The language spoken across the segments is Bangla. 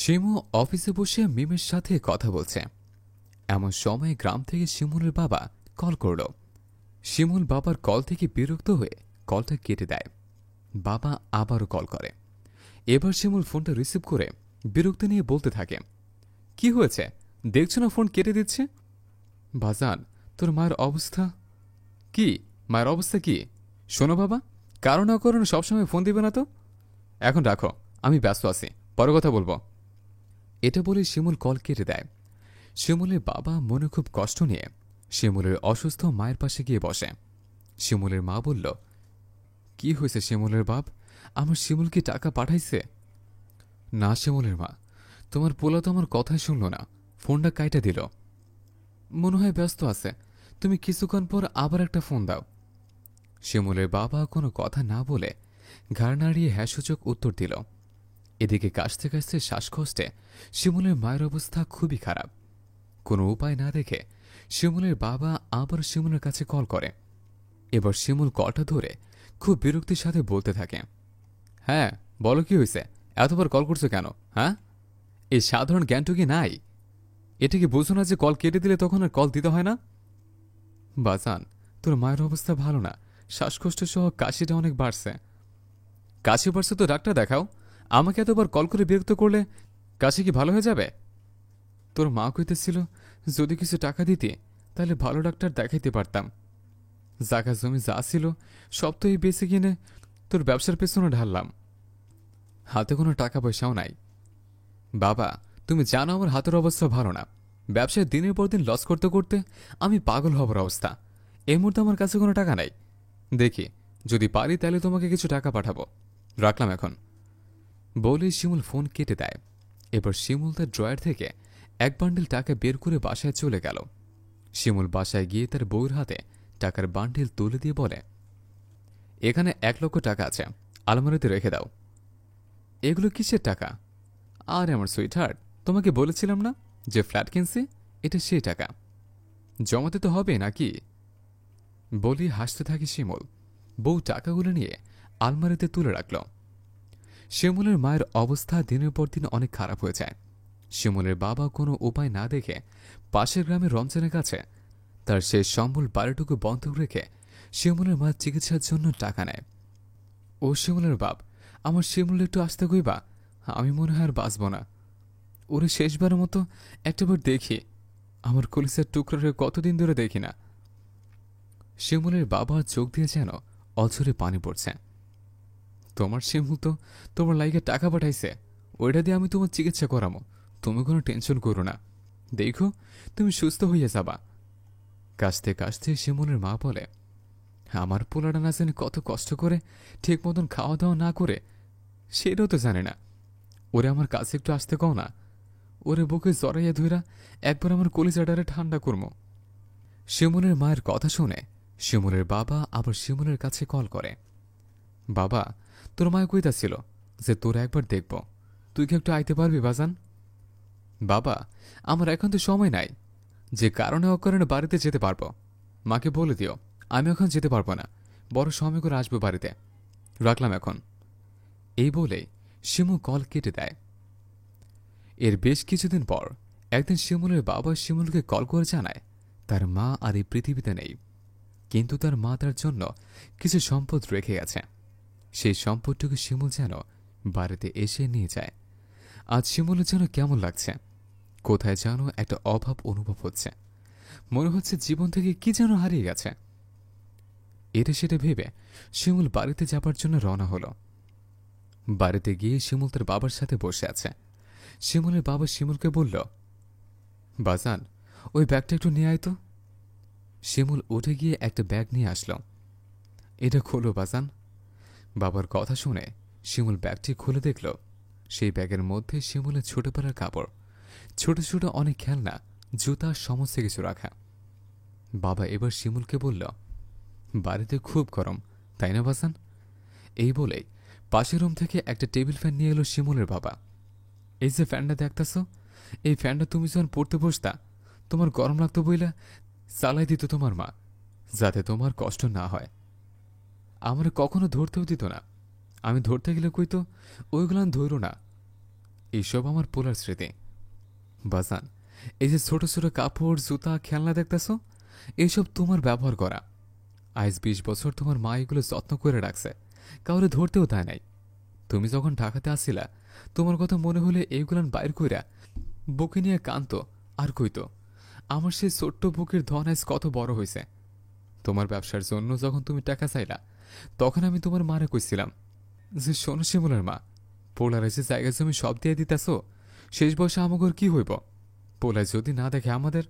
শিমু অফিসে বসে মিমের সাথে কথা বলছে। এমন সময় গ্রাম থেকে শিমুলের বাবা কল করল। শিমুল বাবার কল থেকে বিরক্ত হয়ে কলটা কেটে দেয়। বাবা আবারও কল করে। এবার শিমুল ফোনটা রিসিভ করে বিরক্তি নিয়ে বলতে থাকে, কি হয়েছে, দেখছো না ফোন কেটে দিচ্ছে? বাজান, তোর মায়ের অবস্থা কি? মায়ের অবস্থা কি? শোনো বাবা, কারণ অকারণ সবসময় ফোন দিবে না তো। এখন রাখো, আমি ব্যস্ত আছি, পরে কথা বলবো। এটা বলে শিমুল কল কেটে দেয়। শিমুলের বাবা মনে খুব কষ্ট নিয়ে শিমুলের অসুস্থ মায়ের পাশে গিয়ে বসে। শিমুলের মা বলল, কি হয়েছে শিমুলের বাপ? আমার শিমুল কি টাকা পাঠাইছে? না শিমুলের মা, তোমার পোলা তো আমার কথাই শুনল না, ফোনটা কাইটা দিল। মনে হয় ব্যস্ত আছে, তুমি কিছুক্ষণ পর আবার একটা ফোন দাও। শিমুলের বাবা কোনো কথা না বলে ঘাড় নাড়িয়ে হ্যাঁ সূচক উত্তর দিল। এদিকে কাশতে কাশতে শ্বাসকষ্টে শিমুলের মায়ের অবস্থা খুবই খারাপ। কোনো উপায় না দেখে শিমুলের বাবা আবার শিমুলের কাছে কল করে। এবার শিমুল কলটা ধরে খুব বিরক্তির সাথে বলতে থাকে, হ্যাঁ বলো, কি হয়েছে? এতবার কল করছো কেন? হ্যাঁ, এই সাধারণ জ্ঞানটুকি নাই? এটা কি বুঝো না যে কল কেটে দিলে তখন আর কল দিতে হয় না? বাজান, তোর মায়ের অবস্থা ভালো না, শ্বাসকষ্ট সহ কাশিটা অনেক বাড়ছে। কাশি বাড়ছে তো ডাক্তার দেখাও। আমাকে এতবার কল করে বিরক্ত করলে কাশি কি ভালো হয়ে যাবে? তোর মা কইতেছিল, যদি কিছু টাকা দিতি তাহলে ভালো ডাক্তার দেখাইতে পারতাম। জায়গা জমি যা ছিল সব তো এই বেঁচে কিনে তোর ব্যবসার পেছনে ঢাললাম। হাতে কোনো টাকা পয়সাও নাই। বাবা, তুমি জানো আমার হাতের অবস্থা ভালো না। ব্যবসায় দিনের পর দিন লস করতে করতে আমি পাগল হবার অবস্থা। এই মুহূর্তে আমার কাছে কোনো টাকা নাই। দেখি, যদি পারি তাহলে তোমাকে কিছু টাকা পাঠাবো। রাখলাম এখন। বলেই শিমুল ফোন কেটে দেয়। এবার শিমুল তার ড্রয়ার থেকে এক বান্ডিল টাকা বের করে বাসায় চলে গেল। শিমুল বাসায় গিয়ে তার বউয়ের হাতে টাকার বান্ডিল তুলে দিয়ে বলে, এখানে 1,00,000 টাকা আছে, আলমারিতে রেখে দাও। এগুলো কিসের টাকা? আরে আমার সুইটহার্ট, তোমাকে বলেছিলাম না যে ফ্ল্যাট কিনছি, এটা সেই টাকা। জমাতে তো হবে নাকি? বলি হাসতে থাকে শিমুল। বউ টাকাগুলো নিয়ে আলমারিতে তুলে রাখল। শিমুলের মায়ের অবস্থা দিনের পর দিন অনেক খারাপ হয়ে যায়। শিমুলের বাবা কোনো উপায় না দেখে পাশের গ্রামের রঞ্জনের কাছে তার শেষ সম্বল বাড়িটুকু বন্ধক রেখে শিমুলের মায়ের চিকিৎসার জন্য টাকা নেয়। ও শিমুলের বাপ, আমার শিমুল একটু আসতে কইবা, আমি মনে হয় আর বাঁচব না। ওরে শেষবারের মতো একটাবার দেখি, আমার কলিজার টুকরারে কতদিন ধরে দেখি না। শিমুলের বাবা চোখ দিয়ে যেন অঝরে পানি পড়ছে। তোমার শিমুল তো তোমার লাইগে টাকা পাঠাইছে, ওইটা দিয়ে আমি তোমার চিকিৎসা করামো, তুমি কোনো টেনশন করো না। দেখো, তুমি সুস্থ হইয়া যাবা। কাশতে কাশতে শিমুলের মা বলে, আমার পোলাটা না জানি কত কষ্ট করে ঠিক মতন খাওয়া দাওয়া না করে, সেটাও তো জানে না। ওরে আমার কাছে একটু আসতে কও না, ওরে বুকে জড়াইয়া ধইরা একবার আমার কলিজাটারে ঠান্ডা করমো। শিমুলের মায়ের কথা শুনে শিমুলের বাবা আবার শিমুলের কাছে কল করে। বাবা, তোর মায় কইতাছিল যে তোর একবার দেখব, তুই কি একটু আইতে পারবি বাজান? বাবা, আমার এখন তো সময় নাই, যে কারণে অকারণে বাড়িতে যেতে পারবো। মাকে বলে দিও আমি এখন যেতে পারবো না, বড় সময় করে আসবো বাড়িতে। রাখলাম এখন। এই বলে শিমু কল কেটে দেয়। এর বেশ কিছুদিন পর একদিন শিমুলের বাবা শিমুলকে কল করে জানায় তার মা আর এই পৃথিবীতে নেই, কিন্তু তার মা তার জন্য কিছু সম্পদ রেখে গেছে। সেই সম্পদটুকু শিমুল যেন বাড়িতে এসে নিয়ে যায়। আজ শিমুলের যেন কেমন লাগছে, কোথায় যেন একটা অভাব অনুভব হচ্ছে। মনে হচ্ছে জীবন থেকে কি যেন হারিয়ে গেছে। এটা সেটা ভেবে শিমুল বাড়িতে যাবার জন্য রওনা হলো। বাড়িতে গিয়ে শিমুল তার বাবার সাথে বসে আছে। শিমুলের বাবা শিমুলকে বলল, বাজান, ওই ব্যাগটা একটু নিয়ে আয় তো। শিমুল উঠে গিয়ে একটা ব্যাগ নিয়ে আসলো। এটা খোলো বাজান। বাবার কথা শুনে শিমুল ব্যাগটি খুলে দেখল, সেই ব্যাগের মধ্যে শিমুলের ছোটবেলার কাপড়, ছোট ছোট অনেক খেলনা, জুতা, সমস্ত কিছু রাখা। বাবা এবার শিমুলকে বলল, বাড়িতে খুব গরম তাই না বাজান? এই বলেই পাশের রুম থেকে একটা টেবিল ফ্যান নিয়ে এলো শিমুলের বাবা। এই যে ফ্যানটা দেখতেছ, এই ফ্যানটা তুমি যখন পড়তে বসতা তোমার গরম লাগতো বইলা চালাই দিত তোমার মা, যাতে তোমার কষ্ট না হয়। আমার কখনো ধরতেও দিত না। আমি ধরতে গেলে কইতো, ওইগুলান ধরো না, এইসব আমার পোলার স্মৃতি। বাজান, এই যে ছোট ছোট কাপড়, জুতা, খেলনা দেখতেছ, এইসব তোমার ব্যবহার করা। আজ 20 বছর তোমার মা এগুলো যত্ন করে রাখছে, কাউরে ধরতেও দেয় নাই। তুমি যখন ঢাকাতে আসিলা, তোমার কথা মনে হলে এইগুলান বাইর কইরা বুকে নিয়ে কান্ত আর কইতো, আমার সেই ছোট্ট বুকের ধন আজ কত বড় হয়েছে। তোমার ব্যবসার জন্য যখন তুমি টাকা চাইলা, তখন আমি তোমার মারে কইছিলাম যে, শোনো শিমুলের মা, পোলারে যে জায়গা জমি সব দিয়ে দিতেছ, শেষ বয়সে আমাগর কি হইব? পোলায় যদি না দেখে আমাদের।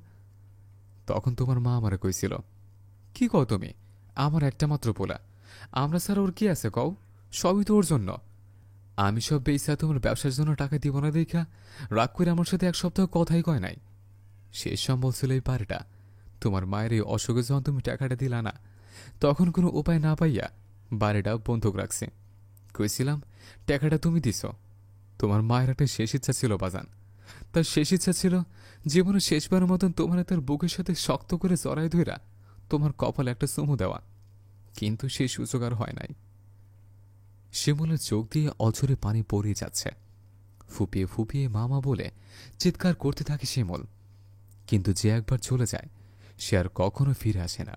তখন তোমার মা আমারে কইছিল, কি কও তুমি, আমার একটা মাত্র পোলা, আমরা ছাড়া ওর কি আছে কও, সবই তো ওর জন্য। আমি সব বেইসা তোমার ব্যবসার জন্য টাকা দিব না দেখা রাগ করে আমার সাথে 1 সপ্তাহ কথাই কয় নাই। শেষ সম্বল ছিল এই বাড়িটা। তোমার মায়ের এই অসুখে যখন তুমি টাকাটা দিলা না, তখন কোনো উপায় না পাইয়া বাড়িটা বন্ধক রাখছি। কইছিলাম, টাকাটা তুমি দিছ। তোমার মায়ের একটা শেষ ইচ্ছা ছিল বাজান। তার শেষ ইচ্ছা ছিল জীবনে শেষবারের মতন তোমার তার বুকের সাথে শক্ত করে জড়াই ধইরা তোমার কপালে একটা চুমু দেওয়া, কিন্তু সেই সুযোগ আর হয় নাই। শিমুলের চোখ দিয়ে অঝরে পানি পড়িয়ে যাচ্ছে। ফুপিয়ে ফুপিয়ে মামা বলে চিৎকার করতে থাকে শিমুল। কিন্তু যে একবার চলে যায়, সে আর কখনো ফিরে আসে না।